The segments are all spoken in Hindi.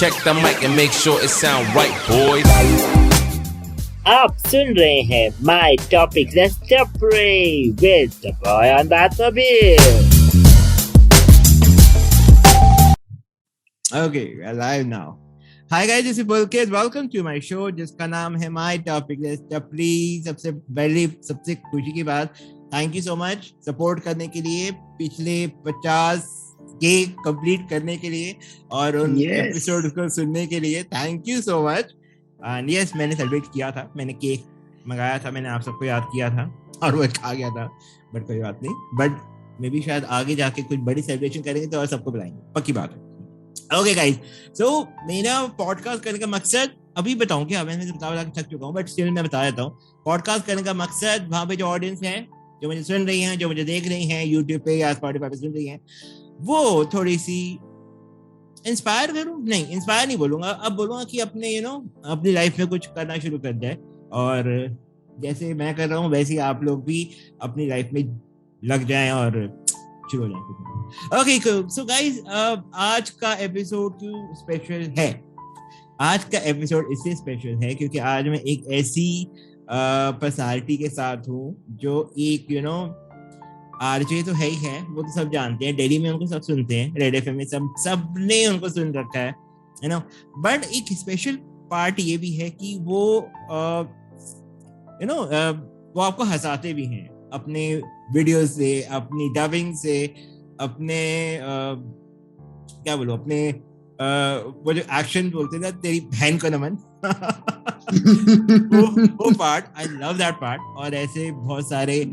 check the mic and make sure it sound right, boys. आप सुन रहे हैं My Topic Let's Pray with the boy on that mobile. Okay, we're live now. Hi guys, this is Pulkit. Welcome to my show जिसका नाम है My Topic Let's Pray. सबसे खुशी की बात, thank you so much support करने के लिए, पिछले 50 के कंप्लीट करने के लिए और उन एपिसोड को सुनने के लिए thank you so much. And yes, मैंने सेलिब्रेट किया था, मैंने केक मंगाया था, मैंने आप सबको याद किया था और वो खा गया था, बट कोई बात नहीं. बट मे भी शायद आगे जाके कुछ बड़ी सेलिब्रेशन करेंगे तो और सबको बुलाएंगे, पक्की बात है. ओके गाइस, सो मेरा पॉडकास्ट करने का मकसद अभी बताऊं क्या, मैंने बता के थक चुका हूँ, बट स्टिल मैं बता देता हूँ. पॉडकास्ट करने का मकसद, वहाँ पे जो ऑडियंस है, जो मुझे सुन रही हैं, जो मुझे देख रही हैं यूट्यूब पे या स्पॉटिफाई पे सुन रही हैं, वो थोड़ी सी इंस्पायर करूं, नहीं इंस्पायर नहीं बोलूंगा, अब बोलूंगा कि अपने अपनी लाइफ में कुछ करना शुरू कर जाए, और जैसे मैं कर रहा हूँ वैसे ही आप लोग भी अपनी लाइफ में लग जाएं और शुरू हो जाए. ओके, सो गाइस, आज का एपिसोड क्यों स्पेशल है? आज का एपिसोड इसलिए स्पेशल है क्योंकि आज मैं एक ऐसी पर्सनालिटी के साथ हूँ जो एक आरजे तो है ही है, वो तो सब जानते हैं, दिल्ली में उनको सब सुनते हैं, रेड एफएम में सबने उनको सुन रखा है बट एक स्पेशल पार्ट ये भी है कि वो वो आपको हंसाते भी हैं अपने वीडियोस से, अपनी डबिंग से, अपने क्या बोलो, अपने वो जो एक्शन बोलते हैं ना, तेरी बहन को नमन वो part, I love that part. और ऐसे बहुत सारे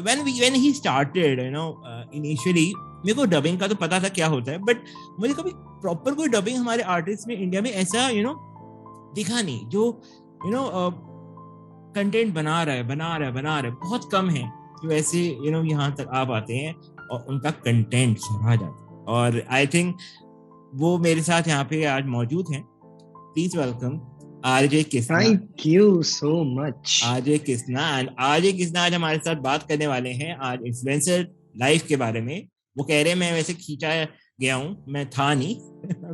when he started initially, मेरे को डबिंग का तो पता था क्या होता है, बट मुझे कभी प्रॉपर कोई डबिंग हमारे आर्टिस्ट में इंडिया में ऐसा दिखा नहीं, जो कंटेंट बना रहा है. बहुत कम है जो ऐसे यहाँ तक आ पाते हैं और उनका कंटेंट सराहा जाता है. और आई थिंक वो मेरे साथ यहाँ पे आज मौजूद हैं. Please welcome RJ Krishna. Thank you so much RJ Krishna. And RJ Krishna आज हमारे साथ बात करने वाले हैं आज इन्फ्लुएंसर लाइफ के बारे में. वो कह रहे हैं मैं वैसे खींचा गया हूँ, मैं था नहीं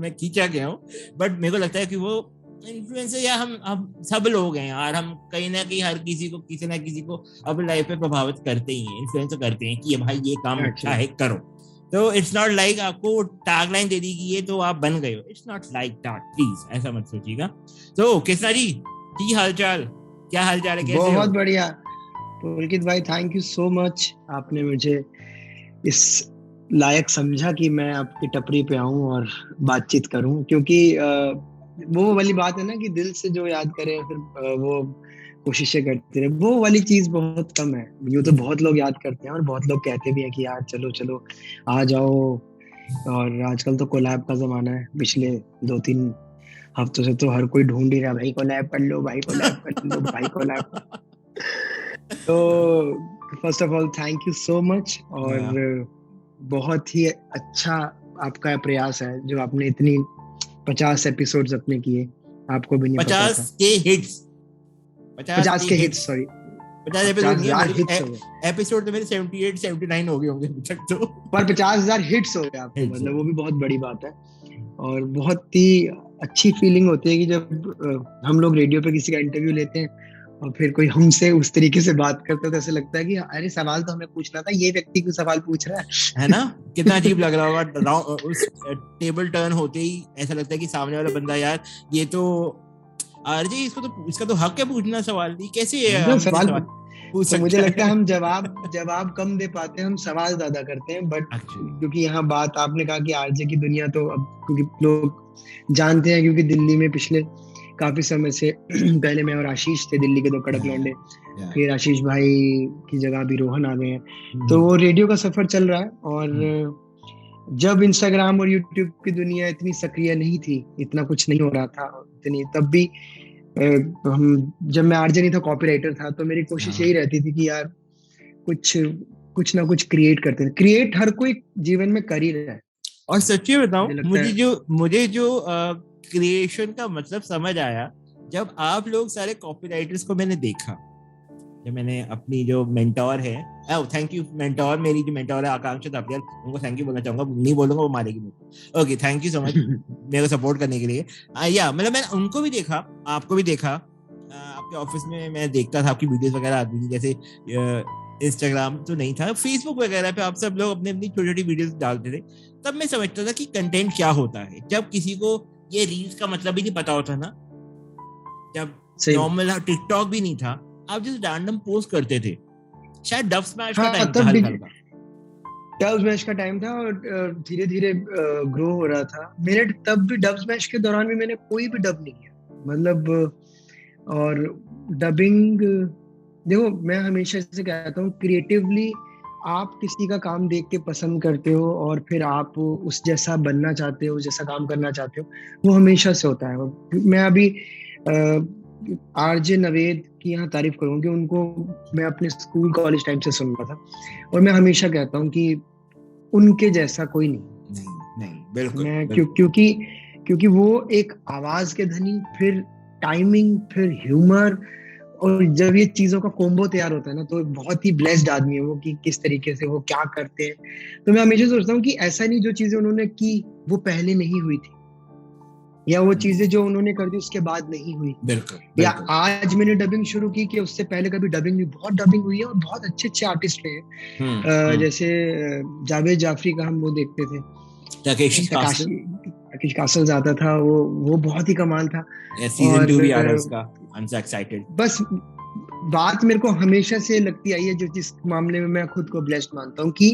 मैं खींचा गया हूँ, बट मेरे को लगता है कि वो इन्फ्लुएंसर या हम सब लोग हैं यार, हम कहीं ना कहीं हर किसी को किसी ना किसी को अपनी लाइफ पे प्रभावित करते ही हैं, इन्फ्लुएंसर करते हैं कि ये भाई ये काम अच्छा है करो. तो इट्स नॉट लाइक आपको टैगलाइन दे दी कि ये तो आप बन गए हो, it's not like that, please ऐसा मत सोचिएगा. तो कृष्णा जी, की हालचाल, क्या हालचाल है, कैसे हो? बहुत बढ़िया पुलकित भाई, थैंक यू सो मच. आपने मुझे इस लायक समझा कि मैं आपकी टपरी पे आऊं और बातचीत करूं, क्योंकि वो वाली बात है ना कि दिल से जो याद करे फिर वो कोशिशें करते रहे, वो वाली चीज बहुत कम है. यूं तो बहुत लोग याद करते हैं और बहुत लोग कहते भी हैं कि यार चलो चलो आ जाओ, और आजकल तो कोलैब का जमाना है. पिछले 2-3 हफ्तों से तो हर कोई ढूंढ ही रहा, भाई कोलैब कर लो, भाई कोलैब कर लो, भाई कोलैब. तो first of all thank you so much. और बहुत ही अच्छा आपका प्रयास है जो आपने इतनी 50 एपिसोड्स अपने किए, आपको भी नहीं पता था. 50 के हिट्स, सॉरी 50 एपिसोड तो मेरे 78-79 हो गए होंगे अभी तक तो, पर 50,000 हिट्स हो गए आपको, मतलब वो भी बहुत बड़ी बात है. और बहुत ही अच्छी फीलिंग होती है कि जब हम लोग रेडियो पे किसी का इंटरव्यू लेते हैं और फिर कोई हमसे उस तरीके से बात करता है, तो ऐसे लगता है कि अरे सवाल तो हमें पूछना था, ये व्यक्ति क्यों सवाल पूछ रहा है ना. कितना अजीब लग रहा होगा उस टेबल टर्न होते ही ऐसा लगता है कि सामने वाला बंदा, यार ये तो आरजे, इसका तो हक है पूछना सवाल, कैसे सवाल पूछ सकता. तो मुझे लगता है हम जवाब कम दे पाते हैं, हम सवाल ज्यादा करते हैं. बट क्योंकि यहाँ बात आपने कहा कि आरजे की दुनिया तो अब क्योंकि लोग जानते हैं, क्योंकि दिल्ली में पिछले काफी समय से पहले मैं और आशीष थे, दिल्ली के 2 कड़क लौंडे, फिर आशीष भाई की जगह अभी रोहन आ गए हैं. तो वो रेडियो का सफर चल रहा है. और जब इंस्टाग्राम और यूट्यूब की दुनिया इतनी सक्रिय नहीं थी, इतना कुछ नहीं हो रहा था इतनी, तब भी जब मैं आरजे नहीं था, कॉपीराइटर था, तो मेरी कोशिश यही रहती थी कि यार कुछ ना कुछ क्रिएट करते हैं. क्रिएट हर कोई जीवन में कर ही रहा है. और सच्ची बताऊं, मुझे जो क्रिएशन का मतलब समझ आया जब आप लोग सारे कॉपीराइटर्स को मैंने देखा. जब मैंने अपनी जो मेंटोर है, थैंक यू मेंटोर, मेरी जो मेंटोर है आकांक्षा थापलियाल, उनको थैंक यू बोलना चाहूंगा, नहीं बोलूंगा वो मारेगी मुझे। Okay, thank you so much मेरे को सपोर्ट करने के लिए। या मतलब मैंने उनको भी देखा, आपको भी देखा, आपके ऑफिस में मैं देखता था आपकी वीडियोस वगैरह आती थी, जैसे इंस्टाग्राम तो नहीं था, फेसबुक वगैरह पे आप सब लोग अपनी अपनी छोटी छोटी वीडियोस डालते थे। तब मैं समझता था कि कंटेंट क्या होता है, जब किसी को ये रील्स का मतलब ही नहीं पता होता ना, जब नॉर्मल टिकटॉक भी नहीं था, आप जैसे रैंडम पोस्ट करते थे। शायद डब स्मैश का टाइम था, हल्का डब स्मैश का टाइम था और धीरे धीरे ग्रो हो रहा था। मेरे तब भी डब स्मैश के दौरान भी मैंने कोई भी डब नहीं किया, मतलब और डबिंग, देखो मैं हमेशा से कहता हूँ, क्रिएटिवली आप किसी का काम देख के पसंद करते हो और फिर आप उस जैसा बनना चाहते हो, जैसा काम करना चाहते हो, वो हमेशा से होता है। मैं अभी आरजे नवेद की यहाँ तारीफ करूँगी, उनको मैं अपने स्कूल कॉलेज टाइम से सुन रहा था और मैं हमेशा कहता हूँ कि उनके जैसा कोई नहीं, बिल्कुल, मैं क्योंकि वो एक आवाज के धनी, फिर टाइमिंग, फिर ह्यूमर, और जब ये चीजों का कॉम्बो तैयार होता है ना, तो बहुत ही ब्लेस्ड आदमी है वो, कि किस तरीके से वो क्या करते हैं। तो मैं हमेशा सोचता हूँ कि ऐसा नहीं जो चीजें उन्होंने की वो पहले नहीं हुई थी, या वो चीजें जो उन्होंने कर दी उसके बाद नहीं हुई। बिल्कुल। या आज मैंने डबिंग शुरू की कि उससे पहले कभी डबिंग नहीं, बहुत डबिंग हुई है और बहुत अच्छे अच्छे आर्टिस्ट रहे। जैसे जावेद जाफरी का हम वो देखते थे, तकेश कासल आता था, वो बहुत ही कमाल था। सीजन 2 भी आ रहा है उसका, आई एम सो एक्साइटेड। बस बात मेरे को हमेशा से लगती आई है, जो जिस मामले में मैं खुद को ब्लेस्ड मानता हूँ, कि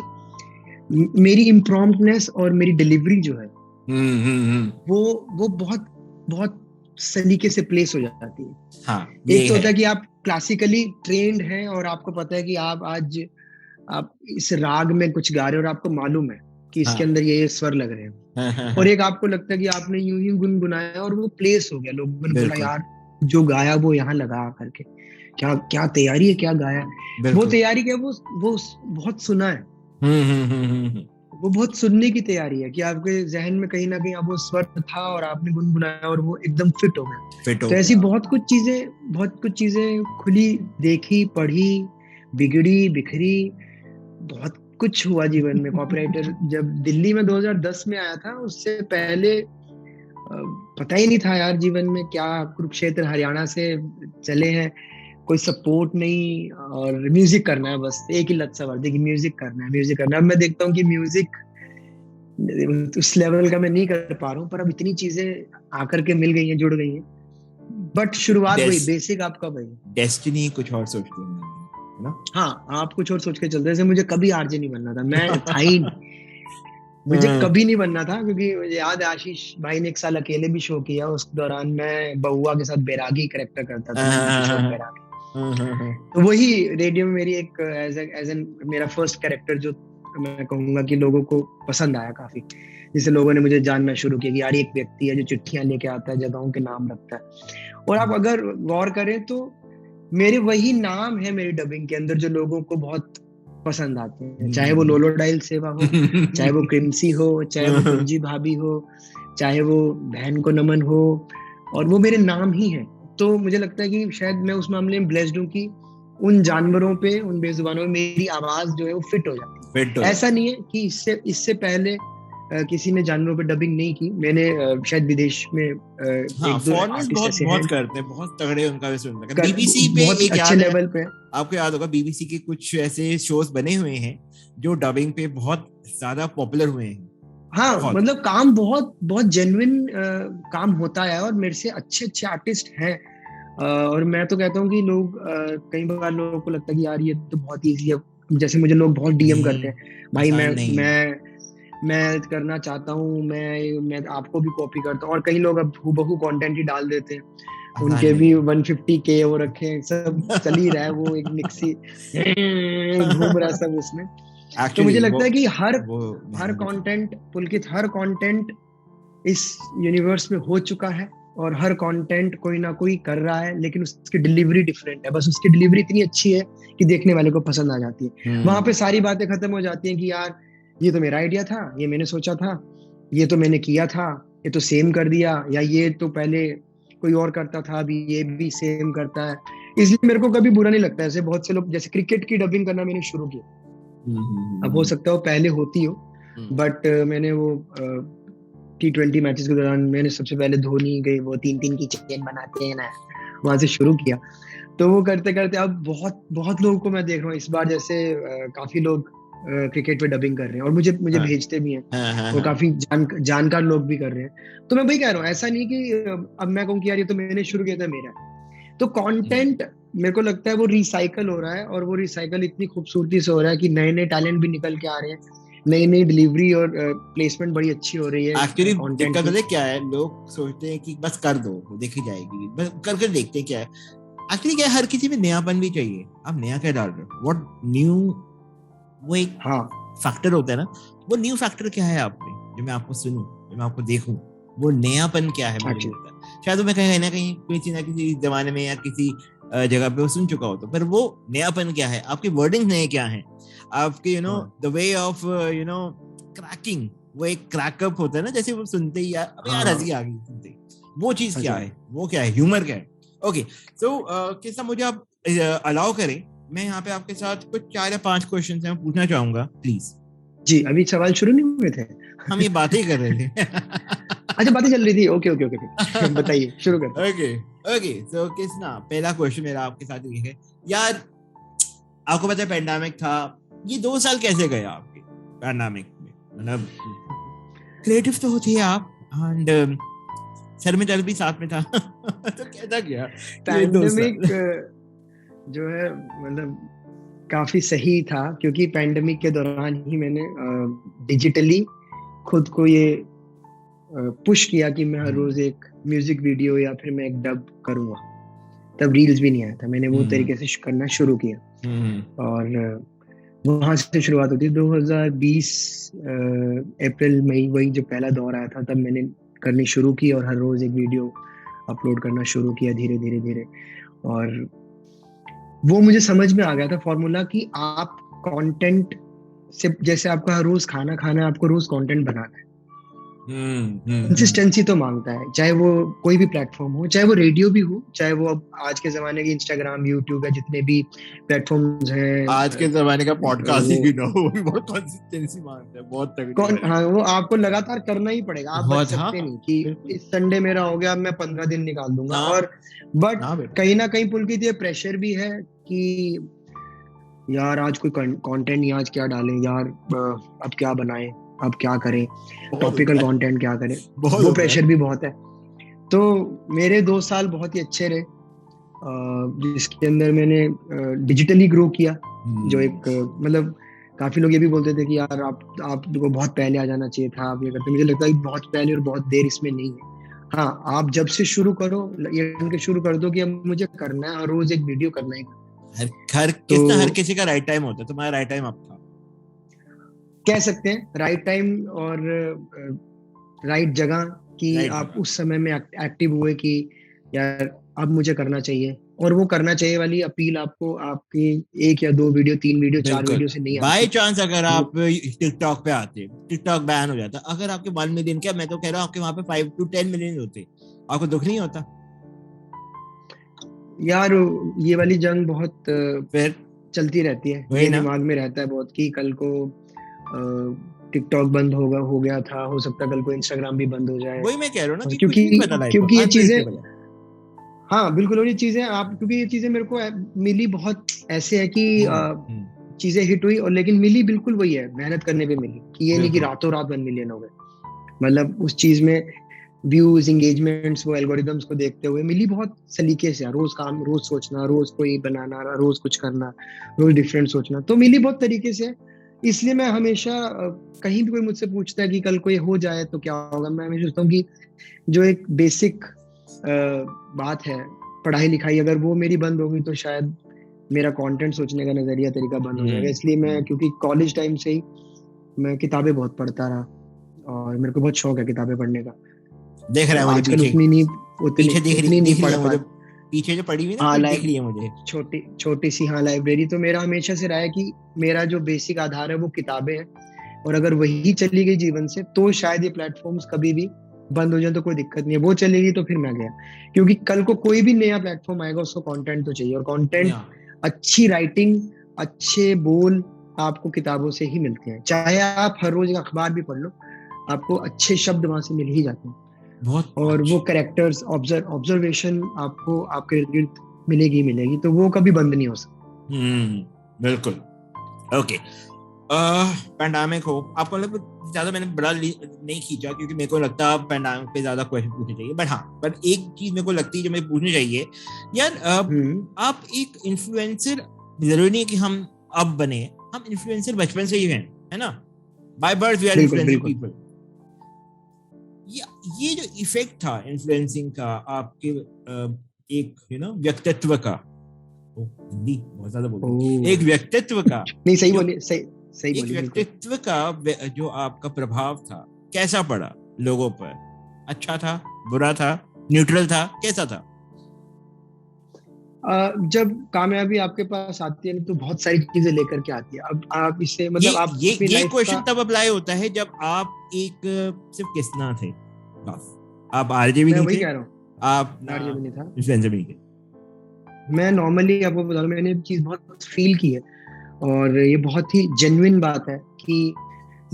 मेरी इम्प्रॉम्प्टनेस और मेरी डिलीवरी जो है वो बहुत बहुत सलीके से प्लेस हो जाती है। हाँ, एक तो होता है कि आप क्लासिकली ट्रेंड हैं और आपको पता है कि आप इस राग में कुछ गा रहे हो और आपको मालूम है कि इसके अंदर ये स्वर लग रहे हैं, और एक आपको लगता है कि आपने यूं ही गुनगुनाया और वो प्लेस हो गया, लोगों ने बोला यार जो गाया वो यहाँ लगा करके, क्या क्या तैयारी है, क्या गाया। वो तैयारी क्या, वो बहुत सुना है, वो बहुत सुनने की तैयारी है, कि आपके जहन में कहीं ना कहीं अब वो स्वर था और आपने गुनगुनाया और वो एकदम फिट हो गया। तो ऐसी बहुत कुछ चीजें खुली, देखी, पढ़ी, बिगड़ी, बिखरी, बहुत कुछ हुआ जीवन में। कॉपीराइटर जब दिल्ली में 2010 में आया था, उससे पहले पता ही नहीं था यार जीवन में क्या। कुरुक्षेत्र हरियाणा से चले हैं, कोई सपोर्ट नहीं, और म्यूजिक करना है, बस एक ही लत सवार थी कि म्यूजिक करना है। अब मैं देखता हूँ कि म्यूजिक उस लेवल का मैं नहीं कर पा रहा हूँ, पर अब इतनी चीजें आकर के मिल गई हैं, जुड़ गई हैं। बट शुरुआत वही बेसिक आपका वही डेस्टिनी कुछ और सोचते हैं ना। हाँ, आप कुछ और सोच के चलते। जैसे मुझे कभी आरजे नहीं बनना था, मैं था ही मुझे कभी नहीं बनना था, क्योंकि मुझे याद है आशीष भाई ने एक साल अकेले भी शो किया, उस दौरान मैं बहुआ के साथ बैरागी कैरेक्टर करता था। तो वही रेडियो में मेरी एक एज एन मेरा फर्स्ट कैरेक्टर जो मैं कहूंगा कि लोगों को पसंद आया काफी, जिससे लोगों ने मुझे जानना शुरू किया कि यार एक व्यक्ति है जो चिट्ठियां लेके आता है, जगहों के नाम रखता है। और आप अगर गौर करें तो मेरे वही नाम है मेरी डबिंग के अंदर जो लोगों को बहुत पसंद आते हैं, चाहे वो लोलो डाइल सेवा हो, चाहे वो क्रिमसी हो, चाहे वो कुंजी भाभी हो, चाहे वो बहन को नमन हो, और वो मेरे नाम ही है। तो मुझे लगता है कि शायद मैं उस मामले में ब्लेस्ड हूँ कि उन जानवरों पे, उन बेजुबानों में मेरी आवाज जो है वो फिट हो जाती है। ऐसा नहीं है कि इससे पहले किसी ने जानवरों पे डबिंग नहीं की। मैंने शायद विदेश में बहुत करते हैं, बहुत तगड़े उनका भी सुनता है। बीबीसी पे बहुत एक अच्छे लेवल पे, आपको याद होगा बीबीसी के कुछ ऐसे शोज बने हुए हैं जो डबिंग पे बहुत ज्यादा पॉपुलर हुए हैं। हाँ, मतलब काम बहुत बहुत जेन्युइन काम होता है, और मेरे से अच्छे अच्छे आर्टिस्ट हैं। और मैं तो कहता हूँ कि लोग कई बार लोगों को लगता है कि यार ये तो बहुत ईजी है, जैसे मुझे लोग बहुत डीएम करते हैं, भाई मैं करना चाहता हूँ, मैं आपको भी कॉपी करता हूँ, और कई लोग अब हूबहू कंटेंट ही डाल देते हैं, उनके भी 150K वो रखे हैं, सब चल ही रहा है, वो एक मिक्सी घूम रहा है सब उसमें। तो मुझे लगता है कि हर कंटेंट पुलकित, हर कंटेंट इस यूनिवर्स में हो चुका है, और हर कंटेंट कोई ना कोई कर रहा है, लेकिन उसकी डिलीवरी डिफरेंट है। बस उसकी डिलीवरी इतनी अच्छी है कि देखने वाले को पसंद आ जाती है। वहां पे सारी बातें खत्म हो जाती हैं कि यार ये तो मेरा आइडिया था, ये मैंने सोचा था, ये तो मैंने किया था, ये तो सेम कर दिया, या ये तो पहले कोई और करता था, अभी ये भी सेम करता है। इसलिए मेरे को कभी बुरा नहीं लगता। ऐसे बहुत से लोग, जैसे क्रिकेट की डबिंग करना मैंने शुरू किया, अब हो सकता है वो पहले होती हो, बट मैंने वो T20 मैचेस के दौरान मैंने सबसे पहले धोनी गए वो 3-3 की चेन बनाते हैं ना, वहां से शुरू किया। तो वो करते करते अब बहुत बहुत लोगों को मैं देख रहा हूँ इस बार, जैसे काफी लोग क्रिकेट पे डबिंग कर रहे हैं और मुझे भेजते भी हैं, और काफी जानकार लोग भी कर रहे हैं। तो मैं वही कह रहा हूँ, ऐसा नहीं कि अब मैं कहूँ कि यार ये तो मैंने शुरू किया था मेरा, तो कंटेंट मेरे को लगता है वो रिसाइकल हो रहा है, और वो रिसाइकल इतनी खूबसूरती से हो रहा है कि नए नए टैलेंट भी निकल के आ रहे हैं, नई नई डिलीवरी और प्लेसमेंट बड़ी अच्छी हो रही है। एक्चुअली दिक्कत पता है क्या है, लोग सोचते हैं कि बस कर दो देखी जाएगी, बस करके देखते हैं क्या है। एक्चुअली क्या है, हर किसी में नयापन भी चाहिए। आप नया क्या डाल रहे हो, व्हाट न्यू, वो एक फैक्टर होता है ना, वो न्यू फैक्टर क्या है आप में, जो मैं आपको सुनूं, जो मैं आपको देखूं, वो नयापन क्या है मुझे लगता है। शायद मैं कहीं ना कहीं किसी ना किसी जमाने में या किसी जगह पे वो सुन चुका हो, तो पर वो नयापन क्या है, आपके वर्डिंग नए क्या है, आपके you know the way of you know cracking, वो एक क्रैकअप होता है ना, जैसे वो सुनते ही यार अब यार हंसी आ गई सुनते ही, वो चीज क्या है, वो क्या है, ह्यूमर क्या है। ओके सो किस्सा मुझे आप अलाउ करें, मैं यहाँ पे आपके साथ कुछ 4 या 5 क्वेश्चन हैं पूछना चाहूंगा प्लीज। जी, अभी सवाल शुरू नहीं हुए थे, हम ये बातें ही कर रहे थे। अच्छा, बातें चल रही थी, ओके ओके ओके, बताइए, शुरू करते हैं। ओके सो किसना पहला क्वेश्चन मेरा आपके साथ ये है यार, आपको पता है पेंडेमिक था, ये 2 साल कैसे गए आपके पेंडेमिक में, मतलब क्रिएटिव तो थे आप एंड सर में दर्द भी साथ में था। तो कैसा गया पेंडेमिक जो है, मतलब काफी सही था, क्योंकि पेंडेमिक के दौरान ही मैंने डिजिटली खुद को ये पुश किया कि मैं हर रोज एक म्यूजिक वीडियो या फिर मैं एक डब करूंगा। तब रील्स भी नहीं आया था, मैंने वो तरीके से करना शुरू किया, और वहां से शुरुआत होती। 2020 अप्रैल मई, वही जो पहला दौर आया था, तब मैंने करनी शुरू की और हर रोज एक वीडियो अपलोड करना शुरू किया धीरे धीरे धीरे। और वो मुझे समझ में आ गया था फॉर्मूला कि आप कंटेंट से, जैसे आपका हर रोज खाना खाना है, आपको रोज कंटेंट बनाना है। कंसिस्टेंसी तो मांगता है, चाहे वो कोई भी प्लेटफॉर्म हो, चाहे वो रेडियो भी हो, चाहे वो अब आज के जमाने के इंस्टाग्राम, यूट्यूब या जितने भी प्लेटफॉर्म्स हैं, आज के जमाने का पॉडकास्ट ही भी ना हो, वो भी बहुत कंसिस्टेंसी मांगता है, बहुत तगड़ी। हाँ, वो आपको लगातार करना ही पड़ेगा, आप बच सकते नहीं कि इस संडे मेरा हो गया, मैं 15 दिन निकाल दूंगा। और बट कहीं ना कहीं पुलकित ये प्रेशर भी है कि यार आज कोई कंटेंट नहीं, आज क्या डालें यार, अब क्या बनाएं, अब क्या करें, टॉपिकल कंटेंट क्या करें, वो प्रेशर भी बहुत है। तो मेरे 2 साल बहुत ही अच्छे रहे, जिसके अंदर मैंने डिजिटली ग्रो किया, जो एक मतलब काफी लोग ये भी बोलते थे कि यार आपको बहुत पहले आ जाना चाहिए था, आप ये करते। मुझे लगता है बहुत पहले और बहुत देर इसमें नहीं है। हाँ, आप जब से शुरू करो, ये शुरू कर दो कि अब मुझे करना है, हर रोज एक वीडियो करना है। हर किसी का राइट टाइम होता है, तुम्हारा राइट टाइम अब था, कह सकते हैं राइट टाइम और राइट जगह कि आप उस समय में एक्टिव हुए कि यार अब मुझे करना चाहिए। और वो करना चाहिए वाली अपील आपको आपकी 1 या 2 वीडियो, 3 वीडियो, 4 वीडियो से नहीं आती। बाय चांस अगर आप टिकटॉक पे आते, टिकटॉक बैन हो जाता, अगर आपके 1 मिलियन, क्या मैं तो कह रहा हूँ आपके वहां पे 5 to 10 मिलियन होते, आपको दुख नहीं होता? यार ये वाली जंग बहुत फिर चलती रहती है, मेरे दिमाग में रहता है बहुत कि कल को टिकटॉक बंद हो गया था, हो सकता है कल को इंस्टाग्राम भी बंद हो जाए। वही मैं कह रहा हूँ ना, क्योंकि ये चीजें, हाँ बिल्कुल, और ये चीजें क्योंकि ये चीजें मेरे को मिली बहुत ऐसे है कि चीजें हिट हुई, और लेकिन मिली बिल्कुल वही है, मेहनत करने पे मिली, कि ये नहीं कि रातों रात 1 मिलियन हो गए। मतलब उस चीज में व्यूज, एंगेजमेंट्स, वो एल्गोरिदम्स को देखते हुए मिली बहुत सलीके से, रोज काम, रोज सोचना, रोज कोई बनाना, रोज कुछ करना, रोज डिफरेंट सोचना, तो मिली बहुत तरीके से। इसलिए मैं हमेशा, कहीं भी कोई मुझसे पूछता है कि कल कोई हो जाए तो क्या होगा, मैं हमेशा सोचता हूँ कि जो एक बेसिक बात है, पढ़ाई लिखाई, अगर वो मेरी बंद होगी तो शायद मेरा कंटेंट सोचने का नजरिया, तरीका बंद हो जाएगा। इसलिए मैं, क्योंकि कॉलेज टाइम से ही मैं किताबें बहुत पढ़ता रहा, और मेरे को बहुत शौक है किताबें पढ़ने का। देख रहा है मुझे आजकल उतनी नहीं पढ़ पाता, पीछे जो पड़ी हुई ना, देख लिया मुझे, छोटी सी लाइब्रेरी। तो मेरा हमेशा से रहा है कि मेरा जो बेसिक आधार है वो किताबें हैं, और अगर वही चली गई जीवन से तो शायद ये प्लेटफॉर्म्स कभी भी बंद हो जाए तो कोई दिक्कत नहीं है, वो चलेगी तो फिर मैं गया। क्योंकि कल को कोई भी नया प्लेटफॉर्म आएगा, उसको कंटेंट तो चाहिए, और कंटेंट, अच्छी राइटिंग, अच्छे बोल आपको किताबों से ही मिलते हैं। चाहे आप हर रोज अखबार भी पढ़ लो, आपको अच्छे शब्द वहां से मिल ही जाते हैं। बहुत और वो कैरेक्टर्स, ऑब्जर्वेशन आपको आपके इर्द गिर्द मिलेगी मिलेगी, तो वो कभी बंद नहीं हो सकता। बिल्कुल। ओके, पैंडेमिक हो, आपको मतलब ज्यादा मैंने बड़ा नहीं खींचा क्योंकि मेरे को लगता है पैंडेमिक पे ज्यादा क्वेश्चन पूछने चाहिए, बट हाँ, पर एक चीज मेरे को लगती है जो मैं पूछनी चाहिए यार, आप एक इन्फ्लुएंसर, जरूरी नहीं कि हम अब बने, हम इन्फ्लुएंसर बचपन से ही हैं, है ना? By birth we are influencing people. ये जो इफेक्ट था इन्फ्लुएंसिंग का आपके एक व्यक्तित्व का, बहुत ज्यादा बोल, एक व्यक्तित्व का नहीं, सही बोलिए, सही एक व्यक्तित्व का जो आपका प्रभाव था, कैसा पड़ा लोगों पर? अच्छा था, बुरा था, न्यूट्रल था, कैसा था? जब कामयाबी आपके पास आती है तो बहुत सारी चीजें लेकर के आती है। अब आप इससे मतलब आप ये क्वेश्चन तब अप्लाई होता है जब आप एक सिर्फ किसना थे, बस आप आरजे भी नहीं थे, आप आरजे भी नहीं था, इन्फ्लुएंसर भी नहीं थे। मैं नॉर्मली आपको बता रहा हूं, मैंने एक चीज बहुत फील की है और ये बहुत ही जेन्युइन बात है कि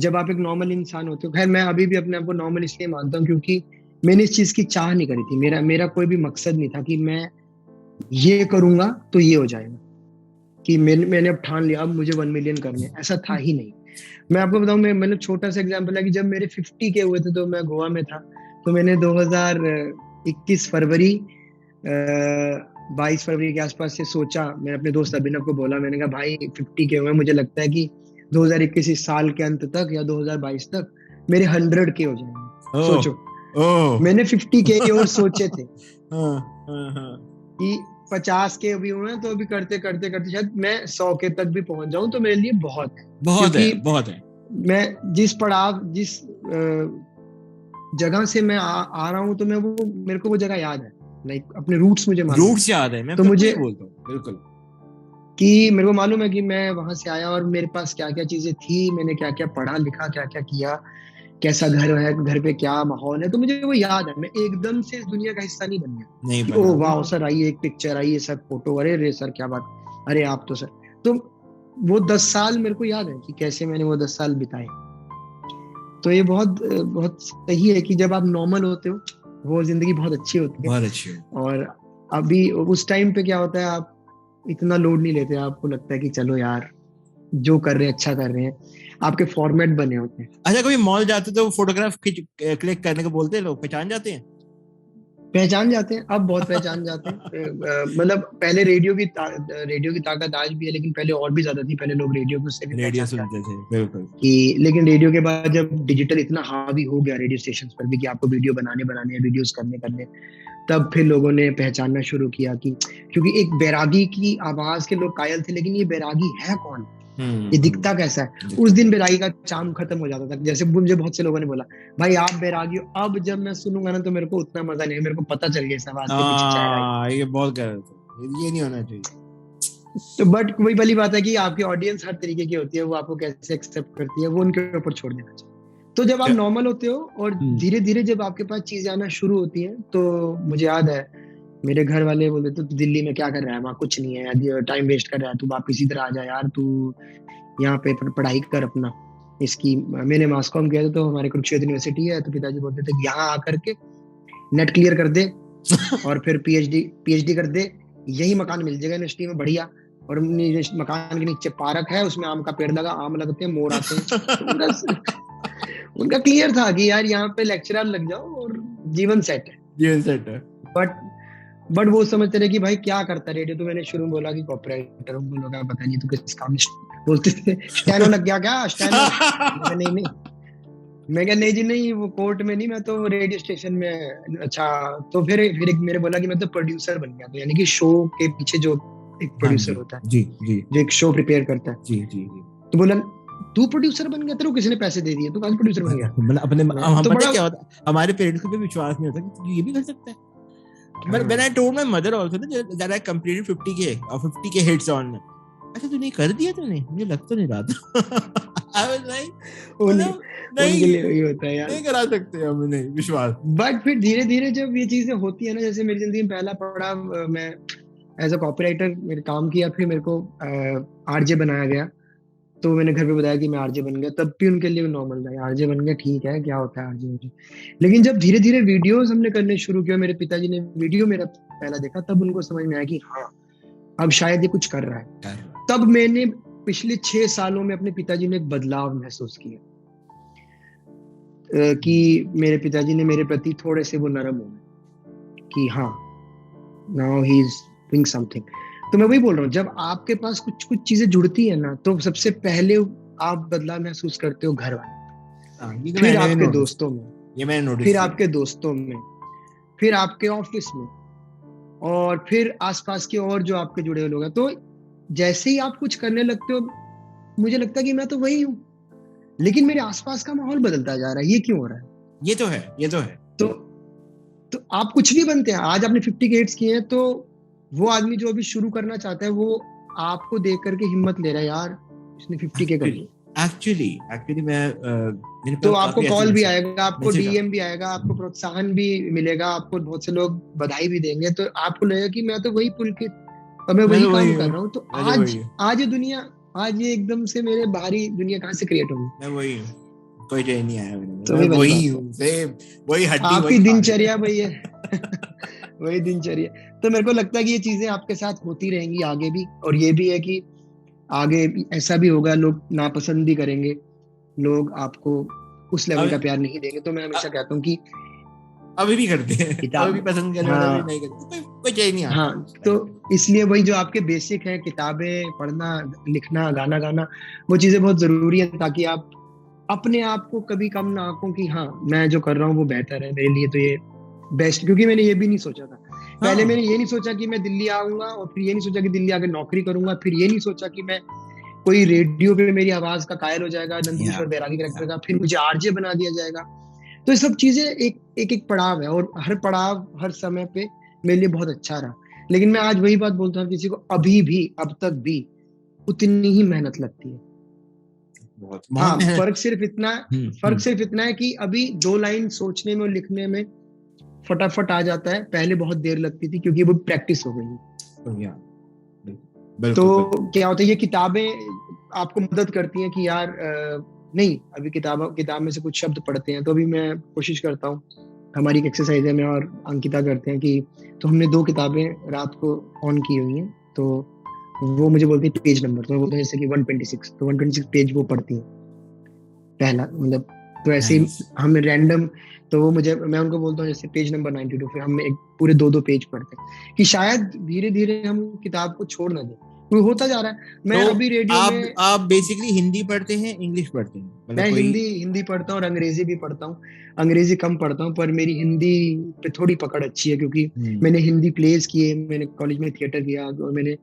जब आप एक नॉर्मल इंसान होते हो, खैर मैं अभी भी अपने आप को नॉर्मल इसलिए मानता हूँ क्योंकि मैंने इस चीज की चाह नहीं करी थी। मेरा कोई भी मकसद नहीं था कि मैं ये करूंगा तो ये हो जाएगा, कि मैंने अब ठान लिया अब मुझे 1 मिलियन करने, ऐसा था ही नहीं। मैं आपको बताऊं, मैंने छोटा सा एग्जांपल है कि जब मेरे 50 के हुए थे तो मैं गोवा में था, तो मैंने 2021 फरवरी 22 फरवरी के आसपास से सोचा, मैंने अपने दोस्त अभिनव को बोला, मैंने कहा भाई 50 के हुए, मुझे लगता है कि 2021 इस साल के अंत तक या 2022 तक मेरे 100 के हो जाएंगे। सोचो, मैंने 50 के और सोचे थे कि 50 के भी हुए तो अभी करते करते करते शायद मैं 100 के तक भी पहुंच जाऊं, तो मेरे लिए बहुत है। मैं जिस पड़ाव, जिस जगह से मैं आ रहा हूं, तो मेरे को वो जगह याद है, लाइक अपने रूट्स मुझे मालूम, रूट्स याद है, मैं तो मुझे बोलता हूं बिल्कुल कि मेरे को मालूम है कि मैं वहां से आया और मेरे पास क्या क्या चीजें थी, मैंने क्या क्या पढ़ा लिखा, क्या क्या किया, कैसा घर है, घर पे क्या माहौल है, तो मुझे वो याद है। मैं एकदम से इस दुनिया का हिस्सा नहीं बन गया, ओह वाह सर आइए एक पिक्चर, आइए सर फोटो, अरे सर क्या बात, अरे आप तो सर। तो वो 10 साल मेरे को याद है कि कैसे मैंने वो 10 साल बिताए। तो ये बहुत बहुत सही है कि जब आप नॉर्मल होते हो वो जिंदगी बहुत अच्छी होती है, बहुत अच्छी। और अभी उस टाइम पे क्या होता है, आप इतना लोड नहीं लेते, आपको लगता है कि चलो यार जो कर रहे हैं अच्छा कर रहे हैं, आपके फॉर्मेट बने होते हैं। अच्छा, कभी मॉल जाते तो फोटोग्राफ क्लिक करने को बोलते हैं लोग, पहचान जाते हैं? पहचान जाते हैं, अब बहुत पहचान जाते हैं। मतलब पहले रेडियो की ताकत आज भी है, लेकिन पहले और भी ज्यादा थी। पहले लोग रेडियो को से भी रेडियो सुनते थे, बिल्कुल। कि लेकिन रेडियो के बाद जब डिजिटल इतना हावी हो गया रेडियो स्टेशन पर भी कि आपको वीडियो बनाने हैं, वीडियोस करने, तब फिर लोगों ने पहचानना शुरू किया कि क्योंकि एक बैरागी की आवाज के लोग कायल थे, लेकिन ये बैरागी है कौन, ये दिखता कैसा है। उस दिन बैरागी का चाम खत्म हो जाता था। जैसे मुझे बहुत से लोगों ने बोला भाई आप बैरागी हो, अब जब मैं सुनूंगा ना तो मेरे को उतना मजा नहीं है, मेरे को पता चल गया इस आवाज के पीछे चेहरा है। ये बहुत गलत है, ये नहीं होना चाहिए। तो बट वही वाली बात है कि आपकी ऑडियंस हर तरीके की होती है, वो आपको कैसे एक्सेप्ट करती है वो उनके ऊपर छोड़ देना चाहिए। तो जब आप नॉर्मल होते हो और धीरे धीरे जब आपके पास चीजें आना शुरू होती हैं, तो मुझे याद है मेरे घर वाले बोलते तू दिल्ली में क्या कर रहा है, वहाँ कुछ नहीं है, टाइम वेस्ट कर रहा है, तू वापस इधर आ जा यार, तू यहाँ पे पढ़ाई कर अपना। इसकी मैंने मास कॉम किया था, तो हमारे कुरुक्षेत्र यूनिवर्सिटी है, तो पिताजी बोलते थे यहाँ आकर के नेट क्लियर कर दे और फिर पीएचडी कर दे, यही मकान मिल जाएगा यूनिवर्सिटी में बढ़िया, और मकान के नीचे पार्क है, उसमें आम का पेड़ लगा, आम लगते हैं, मोर आते हैं। उनका क्लियर था कि यार यहाँ पे लेक्चरर लग जाओ और जीवन सेट है। बट वो समझते रहे कि भाई क्या करता रेडियो, तो मैंने शुरू में बोला कि कॉपीराइटर हूँ, बोला पता नहीं तू किस काम बोलते थे, स्टेनो लग गया क्या, स्टेनो? नहीं, मैं क्या नहीं जी नहीं, वो कोर्ट में नहीं, मैं तो रेडियो स्टेशन में। अच्छा, तो फिर एक मेरे बोला कि मैं तो प्रोड्यूसर बन गया, तो यानी कि शो के पीछे जो एक प्रोड्यूसर होता है, जी, जो एक शो प्रिपेयर करता है, जी। तो बोला तू प्रोड्यूसर बन गया, तेरे को किसी ने पैसे दे दिए, तू कहाँ प्रोड्यूसर बन गया? मतलब अपने पता क्या होता, हमारे पेरेंट्स को भी विश्वास नहीं होता कि ये भी कर सकता है। But when I told my mother also that I completed 50K or 50K hits on अच्छा तूने कर दिया, तूने, मुझे लग तो नहीं रहा था। I was like, उनके लिए वही होता है यार, नहीं करा सकते हम, नहीं विश्वास। बट फिर धीरे धीरे जब ये चीजें होती है ना, जैसे मेरी जिंदगी में पहला पड़ाव, मैं एज अ कॉपीराइटर मेरे काम किया, फिर मेरे को आरजे बनाया गया, तो मैंने घर पे बताया कि मैं आरजे बन गया, तब भी उनके लिए नॉर्मल था, आरजे बन गया ठीक है, क्या होता है आरजे। लेकिन जब धीरे धीरे वीडियोस हमने करने शुरू किया, मेरे पिताजी ने वीडियो मेरा पहला देखा, तब उनको समझ में आया कि हाँ अब शायद ये कुछ कर रहा है। तब मैंने पिछले 6 सालों में अपने पिताजी में एक बदलाव महसूस किया, कि मेरे पिताजी ने मेरे प्रति थोड़े से वो नरम हो गए कि हाँ now he is doing something. तो मैं वही बोल रहा हूँ, जब आपके पास कुछ कुछ चीजें जुड़ती है ना, तो सबसे पहले आप बदलाव महसूस करते हो घर वाले, फिर आपके दोस्तों में, ये मैंने नोटिस फिर किया। आपके दोस्तों में, फिर आपके ऑफिस में, और फिर आसपास के और जो आपके जुड़े हुए लोग हैं। तो जैसे ही आप कुछ करने लगते हो, मुझे लगता है कि मैं तो वही हूँ, लेकिन मेरे आसपास का माहौल बदलता जा रहा है, ये क्यों हो रहा है? ये तो है, ये तो है। तो आप कुछ भी बनते हैं, आज आपने 50 के हिट्स किए हैं, तो वो आदमी जो अभी शुरू करना चाहता है, वो आपको देख करके हिम्मत ले रहा है, यार इसने 50 के कर लिया। एक्चुअली मैं तो आपको कॉल भी आएगा, आपको डीएम भी आएगा, आपको प्रोत्साहन भी मिलेगा, आपको बहुत से लोग बधाई भी देंगे, तो आपको लगेगा कि मैं तो वही पुलकित, और मैं वही काम कर रहा हूँ। तो आज ये दुनिया, आज ये एकदम से मेरे बाहरी दुनिया कहाँ से क्रिएट होगी? मैं वही हूँ, कोई चेंज नहीं आया मैंने, तो मैं वही हूँ, सेम वही हड्डी, आपकी दिनचर्या वही है। वही दिनचर्या। तो मेरे को लगता है कि ये चीजें आपके साथ होती रहेंगी आगे भी, और ये भी है कि आगे ऐसा भी होगा, लोग नापसंद भी करेंगे, लोग आपको उस लेवल का प्यार नहीं देंगे। तो मैं हमेशा कहता हूँ कि अभी भी करते हैं, अभी भी पसंद करने वाला भी नहीं करते, कोई चेंज नहीं आता। हाँ, तो इसलिए वही जो आपके बेसिक है, किताबें पढ़ना, लिखना, गाना गाना, वो चीजें बहुत जरूरी है, ताकि आप अपने आप को कभी कम ना आंको कि हाँ मैं जो कर रहा हूँ वो बेहतर है, मेरे लिए तो ये बेस्ट। क्योंकि मैंने ये भी नहीं सोचा था पहले, मैंने ये नहीं सोचा कि मैं दिल्ली आऊंगा, और फिर ये नहीं सोचा कि दिल्ली आके नौकरी करूंगा, फिर ये नहीं सोचा कि मैं कोई रेडियो पे मेरी आवाज का कायल हो जाएगा, नंदकिशोर बैरागी कैरेक्टर का, फिर मुझे आरजे बना दिया जाएगा। तो ये सब चीजें एक पड़ाव है, और हर पड़ाव हर समय पे मेरे लिए बहुत अच्छा रहा। लेकिन मैं आज वही बात बोलता हूँ, किसी को अभी भी, अब तक भी उतनी ही मेहनत लगती है। हाँ, फर्क सिर्फ इतना है कि अभी 2 लाइन सोचने में और लिखने में फटाफट आ जाता है, पहले बहुत देर लगती थी, क्योंकि वो प्रैक्टिस हो गई है। तो क्या होता है, ये किताबें आपको मदद करती हैं कि यार नहीं, अभी किताब में से कुछ शब्द पढ़ते हैं, तो अभी मैं कोशिश करता हूँ, हमारी एक एक्सरसाइज है, मैं और अंकिता करते हैं कि, तो हमने 2 किताबें रात को ऑन की हुई हैं, तो वो मुझे बोलती है पेज नंबर, तो मैं बोलता हूँ जैसे कि 126, तो 126 पेज वो पढ़ती है पहला, मतलब तो ऐसे ही हम रैंडम, तो वो मैं उनको बोलता हूँ जैसे पेज नंबर 92, फिर हम एक पूरे 2-2 पेज पढ़ते हैं, कि शायद धीरे धीरे हम किताब को छोड़ ना दें, वो होता जा रहा है। मैं तो अभी रेडियो में, आप बेसिकली हिंदी पढ़ते हैं, इंग्लिश पढ़ते हैं? मैं हिंदी पढ़ता हूँ और अंग्रेजी भी पढ़ता हूँ। अंग्रेजी कम पढ़ता हूँ, पर मेरी हिंदी पे थोड़ी पकड़ अच्छी है, क्योंकि मैंने हिंदी प्लेज किए, मैंने कॉलेज में थिएटर किया, और मैंने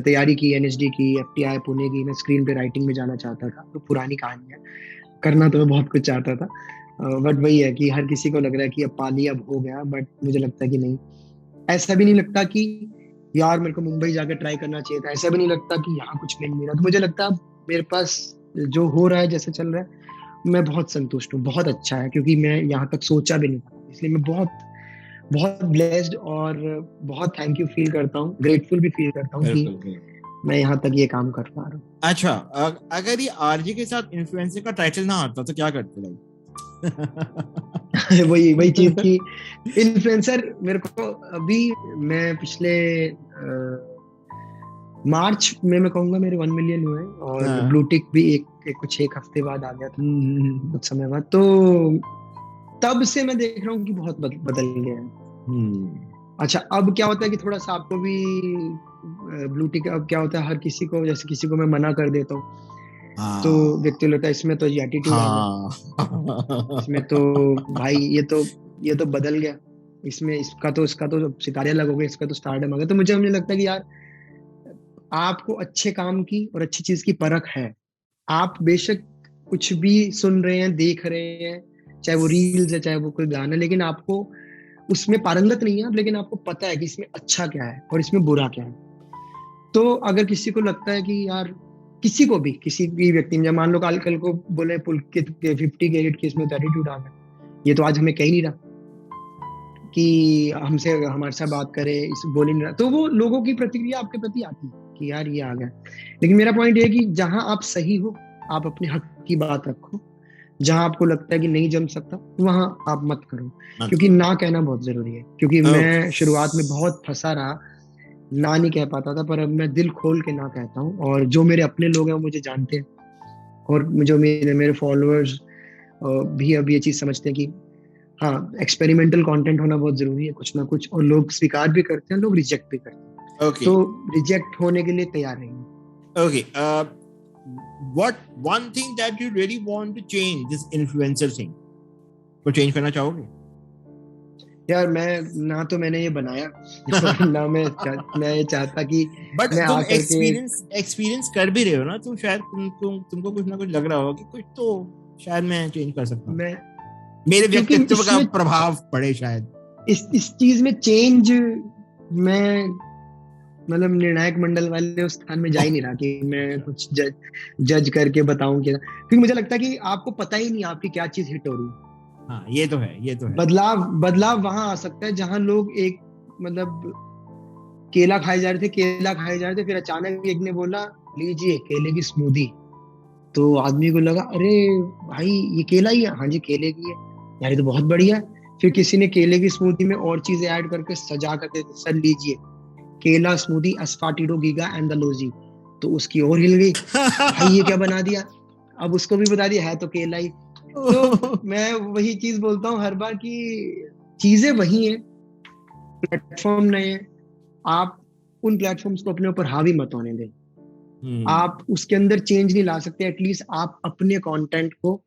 तैयारी की एनएसडी की, एफटीआई पुणे की, मैं स्क्रीन पे राइटिंग में जाना चाहता था। तो पुरानी कहानी है, करना तो मैं बहुत कुछ चाहता था, बट वही है कि हर किसी को लग रहा है कि अब पा लिया, अब हो गया, बट मुझे लगता है कि नहीं, ऐसा भी नहीं लगता कि यार मेरे को मुंबई जाकर ट्राई करना चाहिए था, ऐसा भी नहीं लगता कि यहाँ कुछ मिल नहीं रहा। तो मुझे लगता है मेरे पास जो हो रहा है, जैसे चल रहा है, मैं बहुत संतुष्ट हूँ, बहुत अच्छा है, क्योंकि मैं यहाँ तक सोचा भी नहीं था। इसलिए मैं बहुत बहुत ब्लेस्ड और बहुत थैंक यू फील करता हूँ, ग्रेटफुल भी फील करता हूँ कि मैं यहाँ तक ये काम कर पा रहा हूँ। अच्छा, अगर ये आरजे के साथ इन्फ्लुएंसर का टाइटल ना आता तो क्या करते भाई? वही चीज की इन्फ्लुएंसर, मेरे को अभी, मैं पिछले मार्च में मैं कहूंगा मेरे 1 मिलियन हुए, और ब्लूटिक भी कुछ एक हफ्ते बाद आ गया था, कुछ समय बाद। तो तब से मैं देख रहा हूँ कि बहुत बदल गया है। अच्छा, अब क्या होता है कि थोड़ा सा आपको भी ब्लूटिक, अब क्या होता है, हर किसी को, जैसे किसी को मैं मना कर देता हूँ, तो व्यक्ति लगता है इसमें तो एटीट्यूड आ गया, इसमें तो भाई ये तो बदल गया, इसमें इसका तो सितारे अलग हो गए, इसका तो स्टारडम आ गया। तो मुझे लगता है कि यार आपको अच्छे काम की और अच्छी चीज की परख है। आप बेशक कुछ भी सुन रहे हैं, देख रहे हैं, चाहे वो रील्स है, चाहे वो कोई गाना, लेकिन आपको उसमें पारंगत नहीं है, लेकिन आपको पता है कि इसमें अच्छा क्या है और इसमें बुरा क्या है। तो अगर किसी को लगता है कि यार किसी को भी, किसी भी व्यक्ति ने, मान लो कल को बोले पुलकित के 50 के हिट केस में 32 डाल है, ये तो आज हमें कह ही नहीं रहा कि हमसे हमारे साथ बात करे, इस बोल ही नहीं रहा, तो वो लोगों की प्रतिक्रिया आपके प्रति आती है कि यार ये आ गया। लेकिन मेरा पॉइंट ये है कि जहां आप सही हो, आप अपने हक की बात रखो। जहां आपको लगता है कि नहीं जम सकता, वहां आप मत करो, क्योंकि ना कहना बहुत जरूरी है। क्योंकि मैं शुरुआत में बहुत फंसा रहा, ना नहीं कह पाता था, पर अब मैं दिल खोल के ना कहता हूँ। और जो मेरे अपने लोग हैं वो मुझे जानते हैं, और जो मेरे फॉलोअर्स भी अब ये चीज समझते हैं कि हाँ, एक्सपेरिमेंटल कंटेंट होना बहुत जरूरी है, कुछ ना कुछ, और लोग स्वीकार भी करते हैं, लोग रिजेक्ट भी करते हैं। Okay. तो रिजेक्ट होने के लिए तैयार रहेंगे। Okay. What one thing that you really want to change, this influencer thing, को change करना चाहोगे? यार मैं तो मैंने ये बनाया ना मैं ये चाहता कि बट मैं तुम आकर एक्सपीरियंस कर भी रहे हो ना, तुम शायद तुमको कुछ ना कुछ लग रहा होगा कि कुछ तो शायद मैं चेंज कर सकता हूँ, मेरे व्यक्तित्व का प्रभाव पड़े शायद इस चीज में चेंज। मैं मतलब निर्णायक मंडल वाले उस स्थान में जा ही नहीं रहा कि मैं कुछ जज करके बताऊं क्या, क्योंकि मुझे लगता है कि आपको पता ही नहीं आपकी क्या चीज हिट हो रही है। हाँ, ये तो है। बदलाव वहां आ सकता है जहां लोग एक मतलब केला खाए जा रहे थे, फिर अचानक एक ने बोला लीजिए केले की स्मूदी, तो आदमी को लगा अरे भाई ये केला ही है, हाँ जी केले की है यार, ये तो बहुत बढ़िया है। फिर किसी ने केले की स्मूदी में और चीजें ऐड करके सजा करके, सर लीजिए केला स्मूदी अस्फाटिडो गीगा एंडालोजी, तो उसकी और हिल गई भाई ये क्या बना दिया, अब उसको भी बता दिया है तो केला ही। तो मैं वही चीज बोलता हूँ हर बार कि चीजें वही हैं, प्लेटफॉर्म नए हैं, आप उन प्लेटफॉर्म्स को अपने ऊपर हावी मत होने दें। आप उसके अंदर चेंज नहीं ला सकते, एटलीस्ट आप अपने कंटेंट को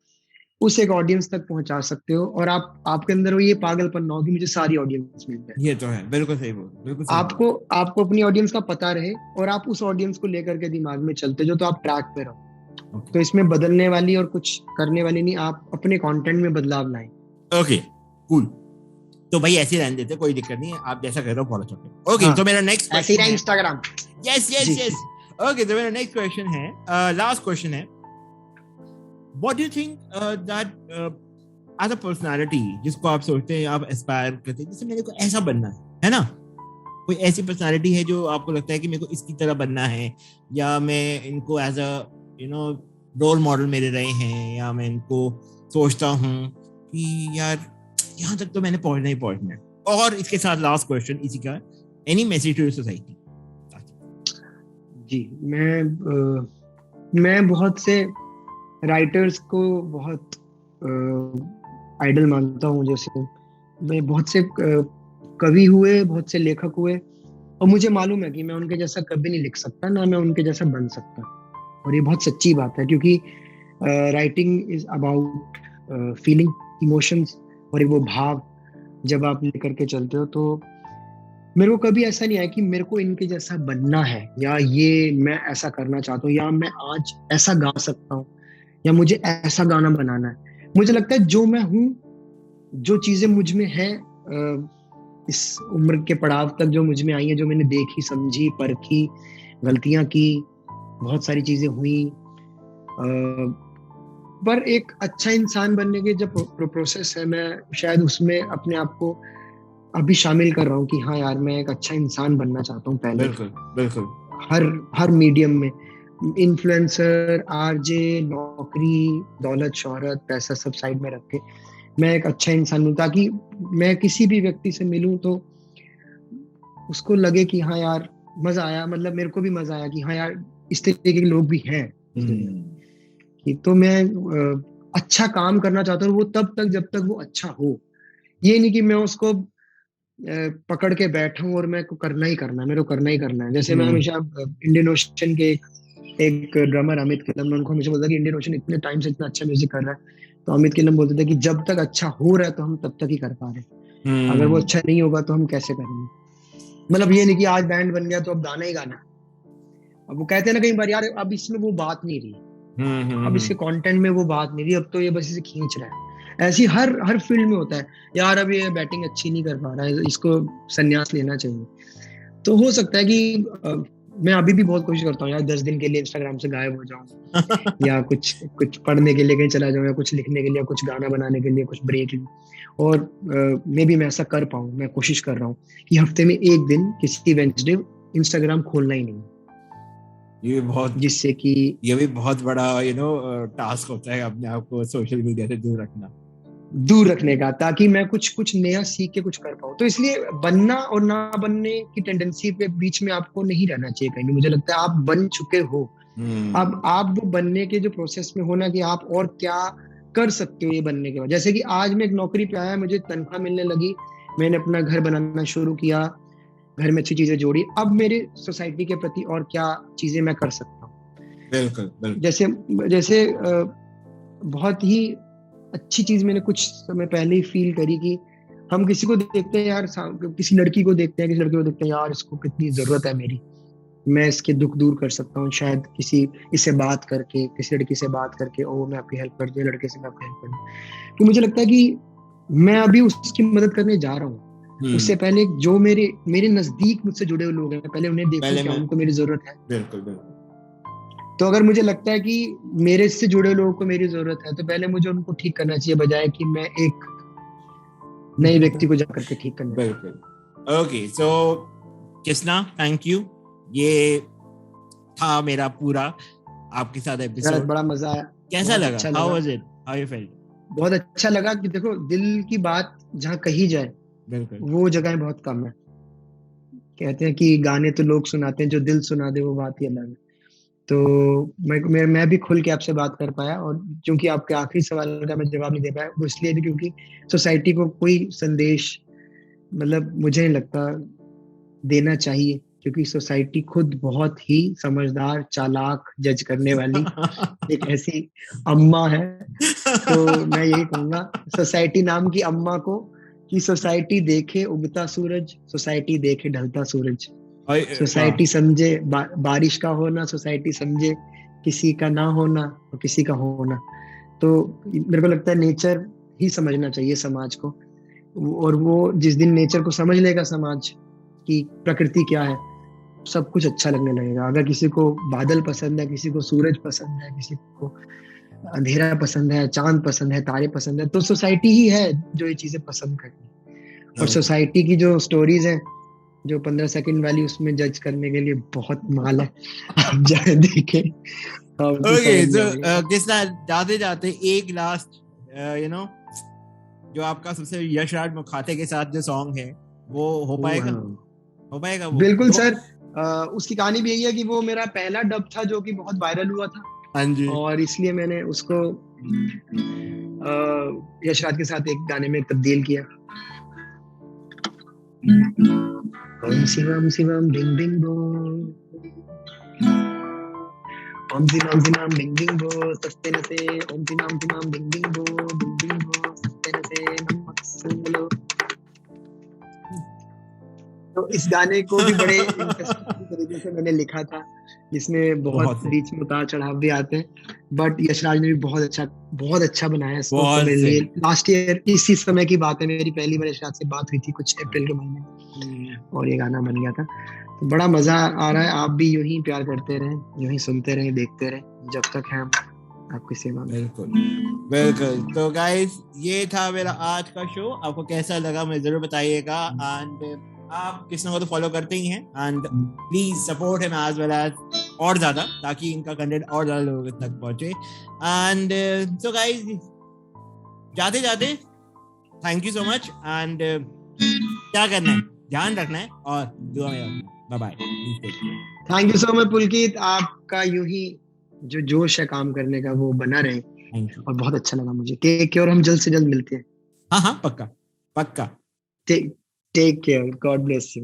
उस एक ऑडियंस तक पहुंचा सकते हो, और आपके अंदर वो ये पागलपन ना हो कि मुझे सारी ऑडियंस मिल जाए। ये तो है, बिल्कुल सही बोल। आपको अपनी ऑडियंस का पता रहे, और आप उस ऑडियंस को लेकर के दिमाग में चलते जो, तो आप ट्रैक पे रहो। तो इसमें बदलने वाली और कुछ करने वाली नहीं, आप अपने कंटेंट में बदलाव लाएं। Okay, cool. तो भाई ऐसे रहने देते, कोई दिक्कत नहीं है, आप जैसा कर रहे हो फॉलो करते। ओके, तो मेरा नेक्स्ट ऐसे ही इंस्टाग्राम। यस। ओके, तो मेरा नेक्स्ट क्वेश्चन है, लास्ट क्वेश्चन है, what do you think that as a personality जिसको आप सोचते हैं, आप एस्पायर करते हैं, जैसे मेरे को ऐसा बनना है ना, कोई ऐसी पर्सनालिटी है जो आपको लगता है कि मेरे को इसकी तरह बनना है, या मैं इनको एज अ रोल मॉडल मेरे रहे हैं, या मैं इनको सोचता हूँ कि यार यहाँ तक तो मैंने पहुंचना है। और इसके साथ लास्ट क्वेश्चन इसी का, एनी मैसेज टू सोसाइटी? जी, मैं बहुत से राइटर्स को बहुत आइडल मानता हूँ। जैसे मैं बहुत से कवि हुए, बहुत से लेखक हुए, और मुझे मालूम है कि मैं उनके जैसा कभी नहीं लिख सकता, ना मैं उनके जैसा बन सकता। और ये बहुत सच्ची बात है, क्योंकि writing is about feeling emotions, और वो भाव जब आप लेकर के चलते हो, तो मेरे को कभी ऐसा नहीं आया कि मेरे को इनके जैसा बनना है, या ये मैं ऐसा करना चाहता हूँ, या मैं आज ऐसा गा सकता हूँ, या मुझे ऐसा गाना बनाना है। मुझे लगता है जो मैं हूँ, जो चीजें मुझ में है, इस उम्र के पड़ाव तक जो मुझ में आई है, जो मैंने देखी, समझी, परखी, गलतियां की, बहुत सारी चीजें हुई, पर एक अच्छा इंसान बनने के जब प्रोसेस है, मैं शायद उसमें अपने आप को अभी शामिल कर रहा हूँ कि हाँ यार मैं एक अच्छा इंसान बनना चाहता हूँ। पहले बिल्कुल हर मीडियम में, इन्फ्लुएंसर, आरजे, नौकरी, दौलत, शोहरत, पैसा सब साइड में रख के मैं एक अच्छा इंसान हूँ, ताकि मैं किसी भी व्यक्ति से मिलूं तो उसको लगे कि हाँ यार मजा आया, मतलब मेरे को भी मजा आया कि हाँ यार इस तरीके के लोग भी हैं। तो मैं अच्छा काम करना चाहता हूँ, वो तब तक जब तक वो अच्छा हो। ये नहीं कि मैं उसको पकड़ के बैठा हूँ और मैं को करना ही करना है, मेरे को करना ही करना है। जैसे मैं हमेशा इंडियन ओशन के एक ड्रमर अमित किलम, मैं उनको हमेशा बोलता कि इंडियन ओशन इतने टाइम से इतना अच्छा म्यूजिक कर रहा है, तो अमित किलम बोलते थे कि जब तक अच्छा हो रहा है तो हम तब तक ही कर पा रहे, अगर वो अच्छा नहीं होगा तो हम कैसे करेंगे। मतलब ये नहीं कि आज बैंड बन गया तो अब गाना ही गाना। अब वो कहते हैं ना कई बार, यार अब इसमें वो बात नहीं रही, अब इसके कंटेंट में वो बात नहीं रही, अब तो ये बस इसे खींच रहा है। ऐसी हर फील्ड में होता है, यार अब ये बैटिंग अच्छी नहीं कर पा रहा है, इसको संन्यास लेना चाहिए। तो हो सकता है कि मैं अभी भी बहुत कोशिश करता हूँ यार 10 दिन के लिए इंस्टाग्राम से गायब हो जाऊं या कुछ पढ़ने के लिए कहीं चला जाऊं या कुछ लिखने के लिए, कुछ गाना बनाने के लिए कुछ ब्रेक लूं। और मे भी मैं ऐसा कर पाऊं, मैं कोशिश कर रहा हूँ कि हफ्ते में एक दिन किसी वेंसडे इंस्टाग्राम खोलना ही नहीं। ये बहुत, जिससे कि ये भी बहुत बड़ा टास्क होता है अपने आप को सोशल मीडिया से दूर रखने का, ताकि मैं कुछ नया सीख के कुछ कर पाऊँ। तो इसलिए बनना और ना बनने की टेंडेंसी के बीच में आपको नहीं रहना चाहिए कहीं भी। मुझे लगता है आप बन चुके हो, अब आप वो बनने के जो प्रोसेस में हो ना, कि आप और क्या कर सकते हो ये बनने के बाद। जैसे कि आज मैं एक नौकरी पे आया, मुझे तनख्वाह मिलने लगी, मैंने अपना घर बनाना शुरू किया, घर में अच्छी चीजें जोड़ी, अब मेरे सोसाइटी के प्रति और क्या चीजें मैं कर सकता हूँ। बिल्कुल। जैसे बहुत ही अच्छी चीज मैंने कुछ समय पहले ही फील करी कि हम किसी को देखते हैं यार, किसी लड़की को देखते हैं, किसी लड़के को देखते हैं, यार इसको कितनी जरूरत है मेरी, मैं इसके दुख दूर कर सकता हूँ शायद इससे बात करके, किसी लड़की से बात करके, ओ मैं आपकी हेल्प कर दूं, लड़के से मैं आपकी हेल्प कर दूं। तो मुझे लगता है कि मैं अभी उसकी मदद करने जा रहा हूँ। उससे पहले जो मेरे नजदीक मुझसे जुड़े हुए लोग हैं, पहले उन्हें देखूं क्या उनको मेरी जरूरत है। बिल्कुल। तो अगर मुझे लगता है कि मेरे से जुड़े लोगों को मेरी जरूरत है, तो पहले मुझे उनको ठीक करना चाहिए, बजाय कि मैं एक नए व्यक्ति को जाकर के ठीक करना। बिल्कुल। Okay, so Krishna, thank you. ये था मेरा पूरा आपके साथ एपिसोड। बड़ा मजा आया। कैसा लगा? How was it? How you felt? बहुत अच्छा लगा कि देखो, दिल की बात जहाँ कही जाए, बिल्कुल, वो जगह बहुत कम है। कहते हैं कि गाने तो लोग सुनाते हैं, जो दिल सुना दे वो बात ही अलग है। तो मैं भी खुल के आपसे बात कर पाया, और क्योंकि आपके आखिरी सवाल का मैं जवाब नहीं दे पाया, वो इसलिए भी क्योंकि सोसाइटी को कोई संदेश, मतलब मुझे नहीं लगता देना चाहिए, क्योंकि सोसाइटी खुद बहुत ही समझदार, चालाक, जज करने वाली एक ऐसी अम्मा है। तो मैं यही कहूंगा सोसाइटी नाम की अम्मा को, कि सोसाइटी देखे उगता सूरज, सोसाइटी देखे ढलता सूरज, सोसाइटी समझे बारिश का होना, सोसाइटी समझे किसी का ना होना और किसी का होना। तो मेरे को लगता है नेचर ही समझना चाहिए समाज को, और वो जिस दिन नेचर को समझ लेगा समाज की प्रकृति क्या है, सब कुछ अच्छा लगने लगेगा। अगर किसी को बादल पसंद है, किसी को सूरज पसंद है, किसी को अंधेरा पसंद है, चांद पसंद है, तारे पसंद है, तो सोसाइटी ही है जो ये चीजें पसंद करती। और सोसाइटी की जो स्टोरीज हैं, जो 15 सेकंड वाली, उसमें जज करने के लिए बहुत माल है। आप जाए देखें। ओके, सो कृष्णा, जाते जाते एक लास्ट जो आपका सबसे यशराज मुखाते के साथ जो सॉन्ग है, वो हो पाएगा वो? बिल्कुल सर। उसकी कहानी भी यही है कि वो मेरा पहला डब था जो कि बहुत वायरल हुआ था। हाँ जी। और इसलिए मैंने उसको यशराज के साथ एक गाने में तब्दील किया। ओम शिवम डिंग डिंग बो, ओम शिवम डिंग डिंग बो, सस्ते नसे, ओम शिवम डिंग डिंग बो, सस्ते नसे, नमक संगलो। तो इस गाने को भी बड़े इंटरेस्टिंग तरीके से मैंने लिखा था, जिसमें बहुत बीच में उतार चढ़ाव भी आते हैं, बट यशराज ने भी बहुत अच्छा बनाया इसको। तो मेरे लिए लास्ट ईयर इसी समय की बात है, मेरी पहली बार यशराज से बात हुई थी कुछ अप्रैल के महीने में, और ये गाना बन गया था। तो बड़ा मजा आ रहा है। आप भी यूं ही प्यार करते रहें, यूं ही सुनते रहें, देखते रहें, जब तक है हम आपकी सेवा में। बिल्कुल। तो गाइस, ये था मेरा आज का शो। आपको कैसा लगा मुझे जरूर बताइएगा, एंड आप कृष्णा को तो फॉलो करते ही हैं, and please support him as well as और ज्यादा, ताकि इनका कंटेंट और ज्यादा लोगों तक पहुंचे। एंड सो गाइस, जाते जाते thank you so much, and क्या करना है, ध्यान रखना है और दुआ में रखना। Bye bye, thank you so much Pulkit. आपका यूं ही जो जोश है काम करने का, वो बना रहे, और बहुत अच्छा लगा मुझे। टेक केयर, हम जल्द से जल्द मिलते हैं। हाँ, पक्का। Take care. God bless you.